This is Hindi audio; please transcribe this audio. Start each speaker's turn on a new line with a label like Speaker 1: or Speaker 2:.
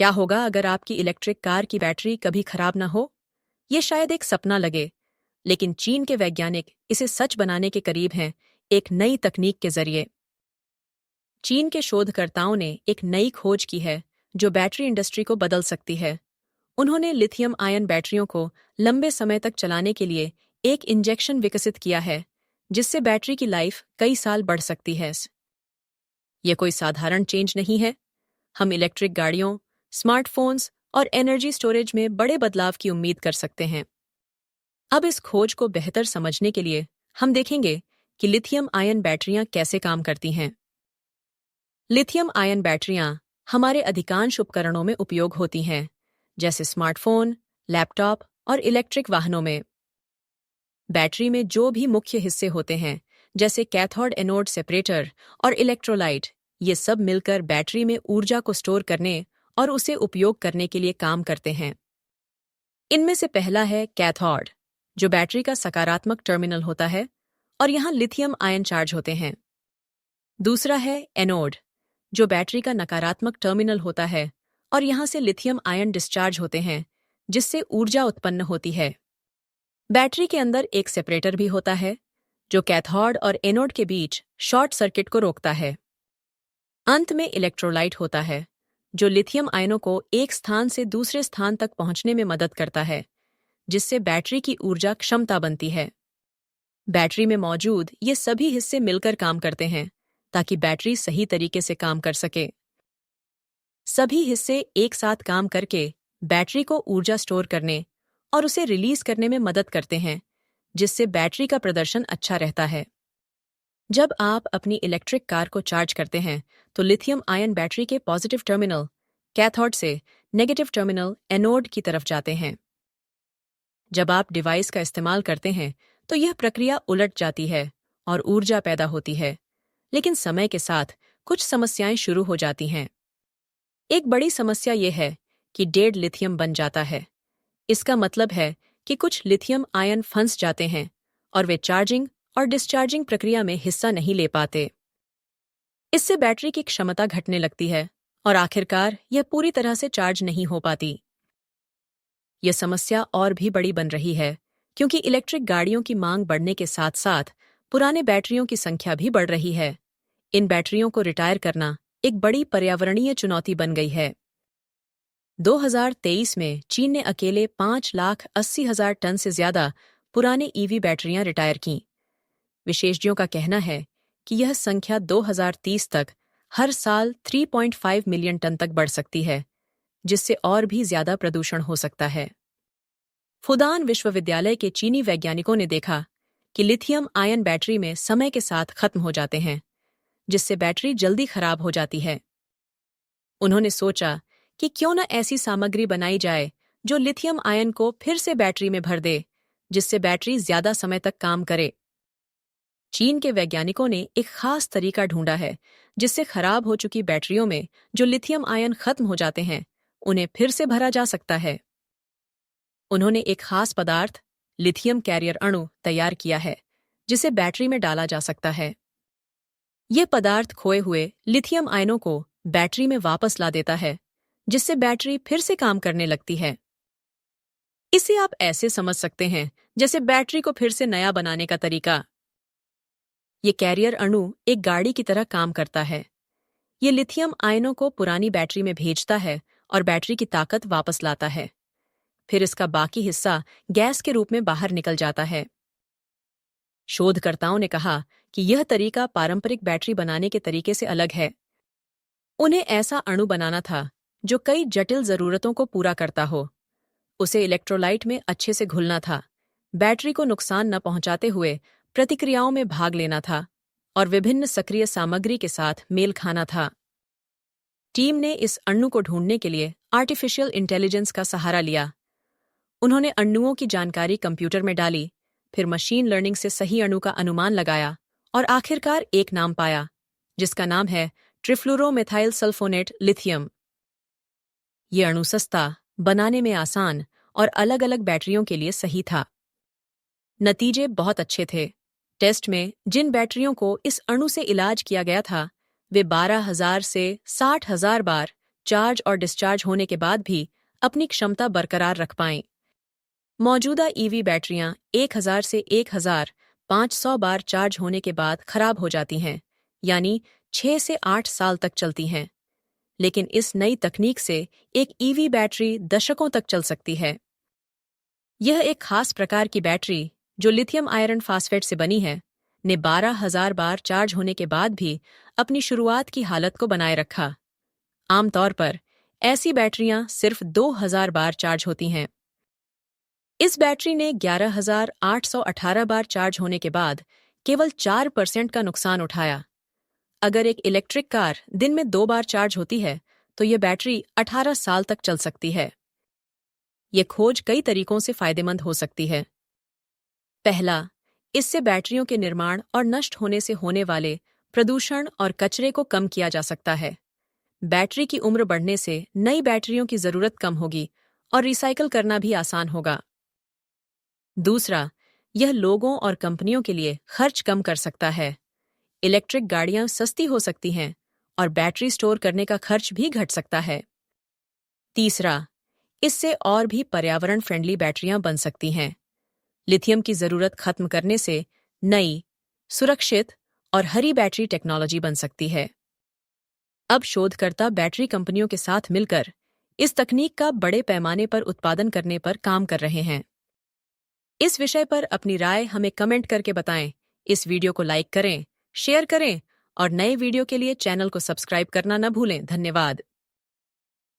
Speaker 1: क्या होगा अगर आपकी इलेक्ट्रिक कार की बैटरी कभी खराब ना हो? ये शायद एक सपना लगे, लेकिन चीन के वैज्ञानिक इसे सच बनाने के करीब हैं, एक नई तकनीक के जरिए। चीन के शोधकर्ताओं ने एक नई खोज की है जो बैटरी इंडस्ट्री को बदल सकती है। उन्होंने लिथियम आयन बैटरियों को लंबे समय तक चलाने के लिए एक इंजेक्शन विकसित किया है, जिससे बैटरी की लाइफ कई साल बढ़ सकती है। यह कोई साधारण चेंज नहीं है। हम इलेक्ट्रिक गाड़ियों, स्मार्टफोन्स और एनर्जी स्टोरेज में बड़े बदलाव की उम्मीद कर सकते हैं। अब इस खोज को बेहतर समझने के लिए हम देखेंगे कि लिथियम आयन बैटरियां कैसे काम करती हैं। लिथियम आयन बैटरियां हमारे अधिकांश उपकरणों में उपयोग होती हैं, जैसे स्मार्टफोन, लैपटॉप और इलेक्ट्रिक वाहनों में। बैटरी में जो भी मुख्य हिस्से होते हैं, जैसे कैथोड एनोड सेपरेटर और इलेक्ट्रोलाइट, ये सब मिलकर बैटरी में ऊर्जा को स्टोर करने और उसे उपयोग करने के लिए काम करते हैं। इनमें से पहला है कैथोड, जो बैटरी का सकारात्मक टर्मिनल होता है और यहाँ लिथियम आयन चार्ज होते हैं। दूसरा है एनोड, जो बैटरी का नकारात्मक टर्मिनल होता है और यहाँ से लिथियम आयन डिस्चार्ज होते हैं, जिससे ऊर्जा उत्पन्न होती है। बैटरी के अंदर एक सेपरेटर भी होता है, जो कैथोड और एनोड के बीच शॉर्ट सर्किट को रोकता है। अंत में इलेक्ट्रोलाइट होता है, जो लिथियम आयनों को एक स्थान से दूसरे स्थान तक पहुंचने में मदद करता है, जिससे बैटरी की ऊर्जा क्षमता बनती है। बैटरी में मौजूद ये सभी हिस्से मिलकर काम करते हैं ताकि बैटरी सही तरीके से काम कर सके। सभी हिस्से एक साथ काम करके बैटरी को ऊर्जा स्टोर करने और उसे रिलीज करने में मदद करते हैं, जिससे बैटरी का प्रदर्शन अच्छा रहता है। जब आप अपनी इलेक्ट्रिक कार को चार्ज करते हैं तो लिथियम आयन बैटरी के पॉजिटिव टर्मिनल कैथोड से नेगेटिव टर्मिनल एनोड की तरफ जाते हैं। जब आप डिवाइस का इस्तेमाल करते हैं तो यह प्रक्रिया उलट जाती है और ऊर्जा पैदा होती है, लेकिन समय के साथ कुछ समस्याएं शुरू हो जाती हैं। एक बड़ी समस्या यह है कि डेड लिथियम बन जाता है। इसका मतलब है कि कुछ लिथियम आयन फंस जाते हैं और वे चार्जिंग और डिस्चार्जिंग प्रक्रिया में हिस्सा नहीं ले पाते। इससे बैटरी की क्षमता घटने लगती है और आखिरकार यह पूरी तरह से चार्ज नहीं हो पाती। यह समस्या और भी बड़ी बन रही है क्योंकि इलेक्ट्रिक गाड़ियों की मांग बढ़ने के साथ साथ पुराने बैटरियों की संख्या भी बढ़ रही है। इन बैटरियों को रिटायर करना एक बड़ी पर्यावरणीय चुनौती बन गई है। 2023 में चीन ने अकेले 5,80,000 टन से ज्यादा पुराने ईवी बैटरियां रिटायर कीं। विशेषज्ञों का कहना है कि यह संख्या 2030 तक हर साल 3.5 मिलियन टन तक बढ़ सकती है, जिससे और भी ज्यादा प्रदूषण हो सकता है। फुदान विश्वविद्यालय के चीनी वैज्ञानिकों ने देखा कि लिथियम आयन बैटरी में समय के साथ खत्म हो जाते हैं, जिससे बैटरी जल्दी खराब हो जाती है। उन्होंने सोचा कि क्यों न ऐसी सामग्री बनाई जाए जो लिथियम आयन को फिर से बैटरी में भर दे, जिससे बैटरी ज्यादा समय तक काम करे। चीन के वैज्ञानिकों ने एक खास तरीका ढूंढा है जिससे खराब हो चुकी बैटरियों में जो लिथियम आयन खत्म हो जाते हैं, उन्हें फिर से भरा जा सकता है। उन्होंने एक खास पदार्थ, लिथियम कैरियर अणु, तैयार किया है जिसे बैटरी में डाला जा सकता है। यह पदार्थ खोए हुए लिथियम आयनों को बैटरी में वापस ला देता है, जिससे बैटरी फिर से काम करने लगती है। इसे आप ऐसे समझ सकते हैं जैसे बैटरी को फिर से नया बनाने का तरीका। ये कैरियर अणु एक गाड़ी की तरह काम करता है। ये लिथियम आयनों को पुरानी बैटरी में भेजता है और बैटरी की ताकत वापस लाता है। फिर इसका बाकी हिस्सा गैस के रूप में बाहर निकल जाता है। शोधकर्ताओं ने कहा कि यह तरीका पारंपरिक बैटरी बनाने के तरीके से अलग है। उन्हें ऐसा अणु बनाना था जो कई जटिल जरूरतों को पूरा करता हो। उसे इलेक्ट्रोलाइट में अच्छे से घुलना था, बैटरी को नुकसान न पहुंचाते हुए प्रतिक्रियाओं में भाग लेना था और विभिन्न सक्रिय सामग्री के साथ मेल खाना था। टीम ने इस अणु को ढूंढने के लिए आर्टिफिशियल इंटेलिजेंस का सहारा लिया। उन्होंने अणुओं की जानकारी कंप्यूटर में डाली, फिर मशीन लर्निंग से सही अणु का अनुमान लगाया और आखिरकार एक नाम पाया, जिसका नाम है ट्रिफ्लुरोमेथाइल सल्फोनेट लिथियम। ये अणु सस्ता, बनाने में आसान और अलग अलग बैटरियों के लिए सही था। नतीजे बहुत अच्छे थे। टेस्ट में जिन बैटरियों को इस अणु से इलाज किया गया था, वे 12,000 से 60,000 बार चार्ज और डिस्चार्ज होने के बाद भी अपनी क्षमता बरकरार रख पाएं। मौजूदा ईवी बैटरियां 1000 से 1500 बार चार्ज होने के बाद खराब हो जाती हैं, यानी 6 से 8 साल तक चलती हैं। लेकिन इस नई तकनीक से एक ईवी बैटरी दशकों तक चल सकती है। यह एक खास प्रकार की बैटरी, जो लिथियम आयरन फास्फेट से बनी है, ने 12,000 बार चार्ज होने के बाद भी अपनी शुरुआत की हालत को बनाए रखा। आमतौर पर ऐसी बैटरियां सिर्फ 2,000 बार चार्ज होती हैं। इस बैटरी ने 11,818 बार चार्ज होने के बाद केवल 4% का नुकसान उठाया। अगर एक इलेक्ट्रिक कार दिन में 2 बार चार्ज होती है, तो यह बैटरी 18 साल तक चल सकती है। यह खोज कई तरीकों से फायदेमंद हो सकती है। पहला, इससे बैटरियों के निर्माण और नष्ट होने से होने वाले प्रदूषण और कचरे को कम किया जा सकता है। बैटरी की उम्र बढ़ने से नई बैटरियों की जरूरत कम होगी और रिसाइकल करना भी आसान होगा। दूसरा, यह लोगों और कंपनियों के लिए खर्च कम कर सकता है। इलेक्ट्रिक गाड़ियां सस्ती हो सकती हैं और बैटरी स्टोर करने का खर्च भी घट सकता है। तीसरा, इससे और भी पर्यावरण फ्रेंडली बैटरियां बन सकती हैं। लिथियम की जरूरत खत्म करने से नई, सुरक्षित और हरी बैटरी टेक्नोलॉजी बन सकती है। अब शोधकर्ता बैटरी कंपनियों के साथ मिलकर इस तकनीक का बड़े पैमाने पर उत्पादन करने पर काम कर रहे हैं। इस विषय पर अपनी राय हमें कमेंट करके बताएं। इस वीडियो को लाइक करें, शेयर करें और नए वीडियो के लिए चैनल को सब्सक्राइब करना न भूलें। धन्यवाद।